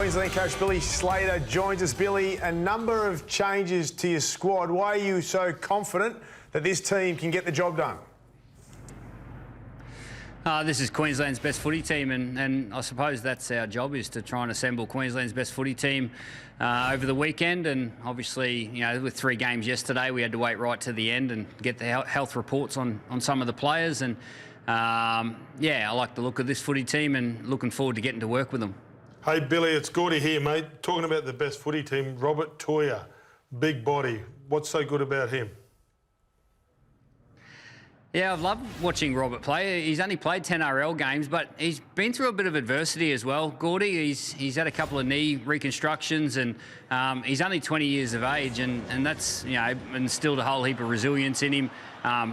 Queensland coach Billy Slater joins us. Billy, a number of changes to your squad. Why are you so confident that this team can get the job done? This is Queensland's best footy team, and I suppose that's our job, is to try and assemble Queensland's best footy team over the weekend. And obviously, you know, with 3 games yesterday, we had to wait right to the end and get the health reports on some of the players. And yeah, I like the look of this footy team and looking forward to getting to work with them. Hey Billy, it's Gordy here, mate. Talking about the best footy team, Robert Toya, big body. What's so good about him? Yeah, I've loved watching Robert play. He's only played 10 NRL games, but he's been through a bit of adversity as well. Gordy, he's had a couple of knee reconstructions, and he's only 20 years of age, and that's, you know, instilled a whole heap of resilience in him.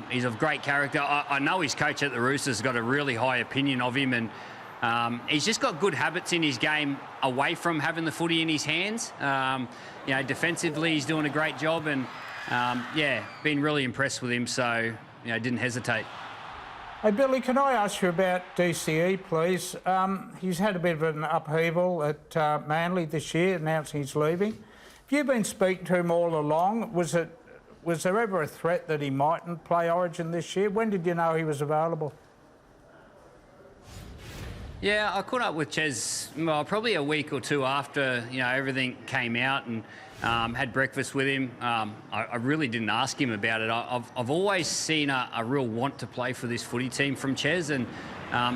He's of great character. I know his coach at the Roosters has got a really high opinion of him, and he's just got good habits in his game away from having the footy in his hands. You know, defensively, he's doing a great job, and yeah, been really impressed with him. So, you know, didn't hesitate. Hey, Billy, can I ask you about DCE, please? He's had a bit of an upheaval at Manly this year, announcing he's leaving. Have you been speaking to him all along? Was there ever a threat that he mightn't play Origin this year? When did you know he was available? Yeah, I caught up with Ches probably a week or two after, you know, everything came out, and had breakfast with him. I really didn't ask him about it. I've always seen a real want to play for this footy team from Ches, and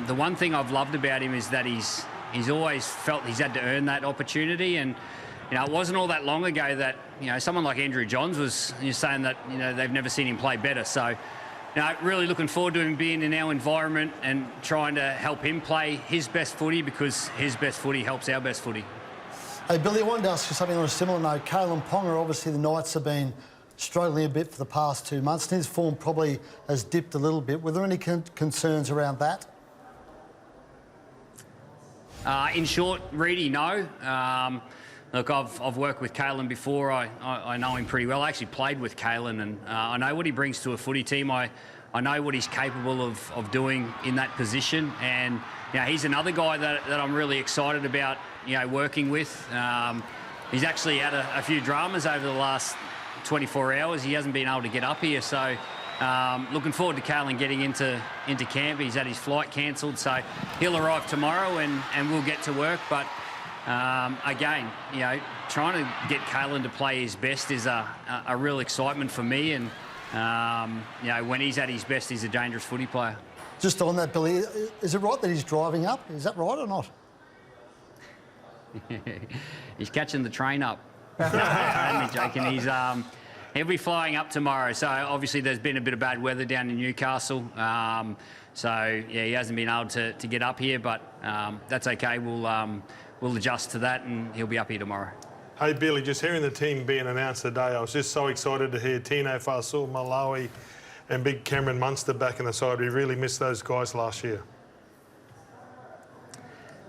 the one thing I've loved about him is that he's always felt he's had to earn that opportunity. And you know, it wasn't all that long ago that, you know, someone like Andrew Johns was saying that, you know, they've never seen him play better. So, you know, really looking forward to him being in our environment and trying to help him play his best footy, because his best footy helps our best footy. Hey, Billy, I wanted to ask you something on a similar note. Kalen Ponga, obviously the Knights have been struggling a bit for the past 2 months, and his form probably has dipped a little bit. Were there any concerns around that? In short, Reedy, no. Look, I've worked with Kalen before. I know him pretty well. I actually played with Kalen, and I know what he brings to a footy team. I know what he's capable of doing in that position, and you know, he's another guy that I'm really excited about, you know, working with. He's actually had a few dramas over the last 24 hours. He hasn't been able to get up here, so looking forward to Kalen getting into camp. He's had his flight cancelled, so he'll arrive tomorrow, and we'll get to work. But again, you know, trying to get Kalen to play his best is a real excitement for me, and you know, when he's at his best, he's a dangerous footy player. Just on that, Billy, is it right that he's driving up? Is that right or not? He's catching the train up. I'm joking. He'll be flying up tomorrow. So obviously there's been a bit of bad weather down in Newcastle. So yeah, he hasn't been able to get up here, but that's okay. We'll adjust to that, and he'll be up here tomorrow. Hey Billy, just hearing the team being announced today, I was just so excited to hear Tino Fasul, Malawi and big Cameron Munster back in the side. We really missed those guys last year.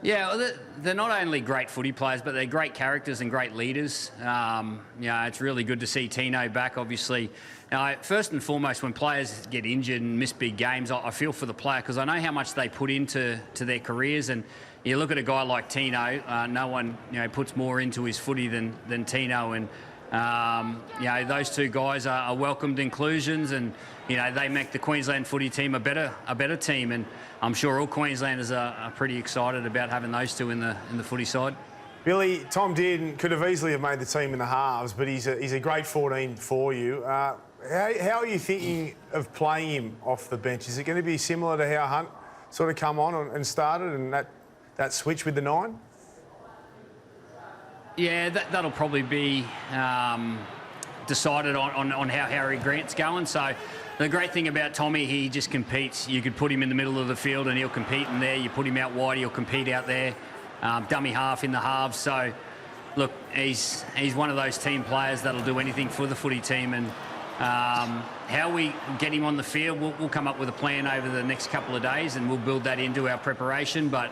Yeah, well, they're not only great footy players, but they're great characters and great leaders. You know, it's really good to see Tino back, obviously. Now, first and foremost, when players get injured and miss big games, I feel for the player, because I know how much they put into their careers. And you look at a guy like Tino, no one, you know, puts more into his footy than Tino. And you know, those two guys are welcomed inclusions, and you know, they make the Queensland footy team a better team. And I'm sure all Queenslanders are pretty excited about having those two in the footy side. Billy, Tom Dearden could have easily have made the team in the halves, but he's a great 14 for you. How are you thinking of playing him off the bench? Is it going to be similar to how Hunt sort of come on and started, and that switch with the 9? Yeah, that'll probably be decided on how Harry Grant's going. So the great thing about Tommy, he just competes. You could put him in the middle of the field and he'll compete in there. You put him out wide, he'll compete out there. Dummy half in the halves. So look, he's one of those team players that'll do anything for the footy team. And how we get him on the field, we'll come up with a plan over the next couple of days, and we'll build that into our preparation. But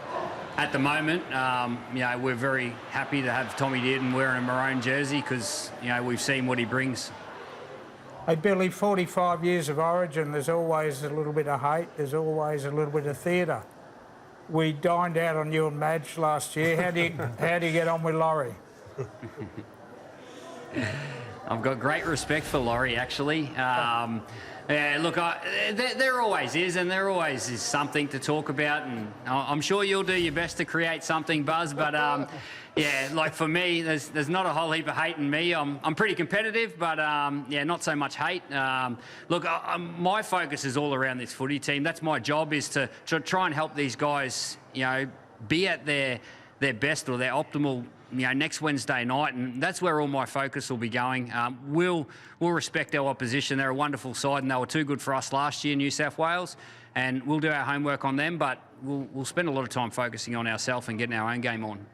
at the moment, you know, we're very happy to have Tommy Dearden wearing a maroon jersey, because, you know, we've seen what he brings. Hey, Billy, 45 years of Origin, there's always a little bit of hate, there's always a little bit of theatre. we dined out on you and Madge last year. How do you get on with Laurie? I've got great respect for Laurie, actually. Yeah, look, there always is, and there always is something to talk about, and I'm sure you'll do your best to create something, Buzz. But yeah, like for me, there's not a whole heap of hate in me. I'm pretty competitive, but yeah, not so much hate. Look, my focus is all around this footy team. That's my job, is to try and help these guys, you know, be at their best or their optimal, you know, next Wednesday night, and that's where all my focus will be going. We'll respect our opposition. They're a wonderful side, and they were too good for us last year in New South Wales, and we'll do our homework on them, but we'll spend a lot of time focusing on ourselves and getting our own game on.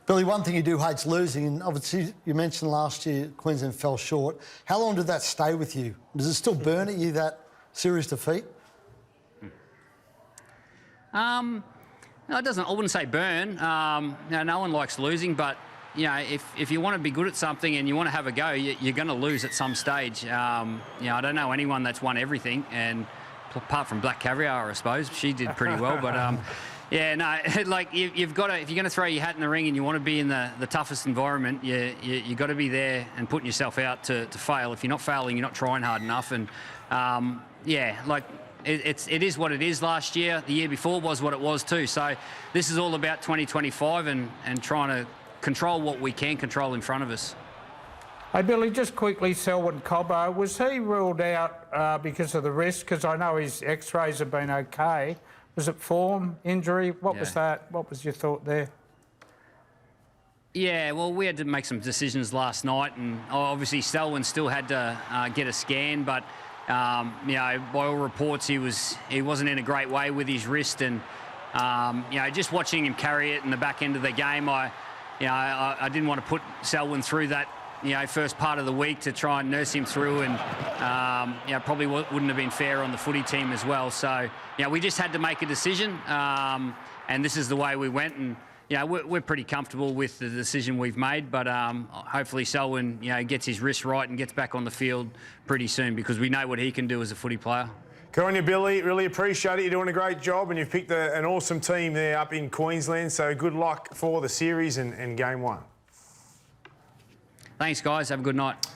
Billy, one thing you do hate's losing, and obviously you mentioned last year Queensland fell short. How long did that stay with you? Does it still burn at you, that series defeat? No, it doesn't. I wouldn't say burn. You know, no one likes losing, but you know, if you want to be good at something and you want to have a go, you're going to lose at some stage. You know, I don't know anyone that's won everything, and apart from Black Caviar, I suppose she did pretty well. But yeah, no, like you've got to, if you're going to throw your hat in the ring and you want to be in the toughest environment, you got to be there and putting yourself out to fail. If you're not failing, you're not trying hard enough. And yeah, like. It is what it is last year. The year before was what it was too. So this is all about 2025 and trying to control what we can control in front of us. Hey, Billy, just quickly, Selwyn Cobbo, was he ruled out because of the wrist? Because I know his x-rays have been okay. Was it form, injury? What was that? What was your thought there? Yeah, well, we had to make some decisions last night, and obviously Selwyn still had to get a scan, but you know, by all reports, he wasn't in a great way with his wrist, and you know, just watching him carry it in the back end of the game, I didn't want to put Selwyn through that, you know, first part of the week to try and nurse him through, and you know, probably wouldn't have been fair on the footy team as well. So, you know, we just had to make a decision, and this is the way we went, and you know, we're pretty comfortable with the decision we've made, but hopefully Selwyn, you know, gets his wrist right and gets back on the field pretty soon, because we know what he can do as a footy player. Good on you, Billy. Really appreciate it. You're doing a great job, and you've picked an awesome team there up in Queensland, so good luck for the series and game one. Thanks, guys. Have a good night.